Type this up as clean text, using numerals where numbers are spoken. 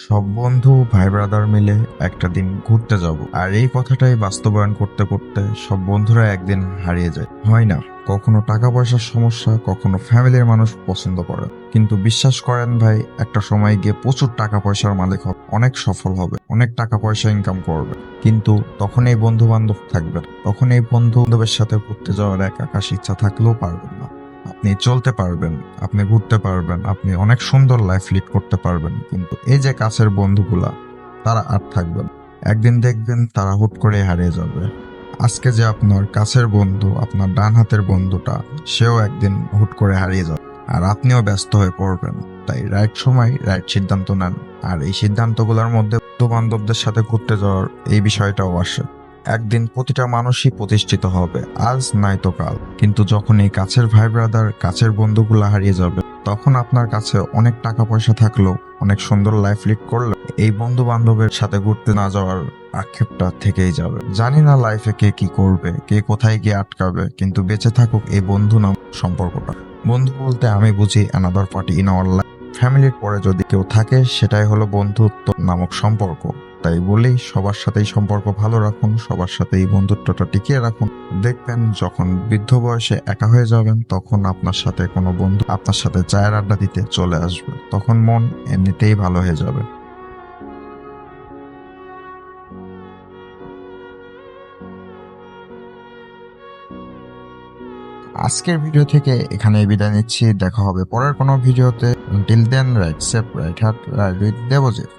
সব বন্ধু ভাই ব্রাদার মিলে একটা দিন ঘুরতে যাব, আর এই কথাটাই বাস্তবায়ন করতে করতে সব বন্ধুরা একদিন হারিয়ে যায়। হয় না, কখনো টাকা পয়সার সমস্যা, কখনো ফ্যামিলির মানুষ পছন্দ করে, কিন্তু বিশ্বাস করেন ভাই, একটা সময় গিয়ে প্রচুর টাকা পয়সার মালিক হবে, অনেক সফল হবে, অনেক টাকা পয়সা ইনকাম করবে, কিন্তু তখন এই বন্ধু বান্ধব থাকবে না। তখন এই বন্ধু বান্ধবের সাথে ঘুরতে যাওয়ার এক আকাশ ইচ্ছা থাকলেও পারবেন না। আপনি চলতে পারবেন, আপনি ঘুরতে পারবেন, আপনি অনেক সুন্দর লাইফ লিড করতে পারবেন, কিন্তু এই যে কাছের বন্ধুগুলা, তারা আর থাকবে না। একদিন দেখবেন তারা হুট করে হারিয়ে যাবে। আজকে যে আপনার কাছের বন্ধু, আপনার ডান হাতের বন্ধুটা, সেও একদিন হুট করে হারিয়ে যাবে, আর আপনিও ব্যস্ত হয়ে পড়বেন। তাই রাইট সময় রাইট সিদ্ধান্ত নেন। আর এই সিদ্ধান্তগুলোর মধ্যে বন্ধু বান্ধবদের সাথে ঘুরতে যাওয়ার এই বিষয়টাও আসে। একদিন প্রতিটা মানুষই প্রতিষ্ঠিত হবে, আজ নয়তো কাল, কিন্তু যখন এই কাছের ভাই ব্রাদার, কাছের বন্ধুগুলো হারিয়ে যাবে, তখন আপনার কাছে অনেক টাকা পয়সা থাকলেও, অনেক সুন্দর লাইফ লিড করলে, এই বন্ধু বান্ধবের সাথে ঘুরতে না যাওয়ার আক্ষেপটা থেকেই যাবে। জানি না লাইফে কে কি করবে, কে কোথায় গিয়ে আটকাবে, কিন্তু বেঁচে থাকুক এই বন্ধু নাম সম্পর্কটা। বন্ধু বলতে আমি বুঝি another party in our life. ফ্যামিলির পরে যদি কেউ থাকে, সেটাই হলো বন্ধুত্ব নামক সম্পর্ক। তাই বলেই সবার সাথেই সম্পর্ক ভালো রাখুন, সবার সাথেই বন্ধুত্বটা টিকিয়ে রাখুন। দেখবেন যখন বৃদ্ধ বয়সে একা হয়ে যাবেন, তখন আপনার সাথে কোনো বন্ধু আপনার সাথে চায়ের আড্ডা দিতে চলে আসবে, তখন মন এমনিতেই ভালো হয়ে যাবে। আজকের ভিডিও থেকে এখানেই বিদায় নিচ্ছি, দেখা হবে পরের কোনো ভিডিওতে। Till then, right safe, right heart, right with Debjit.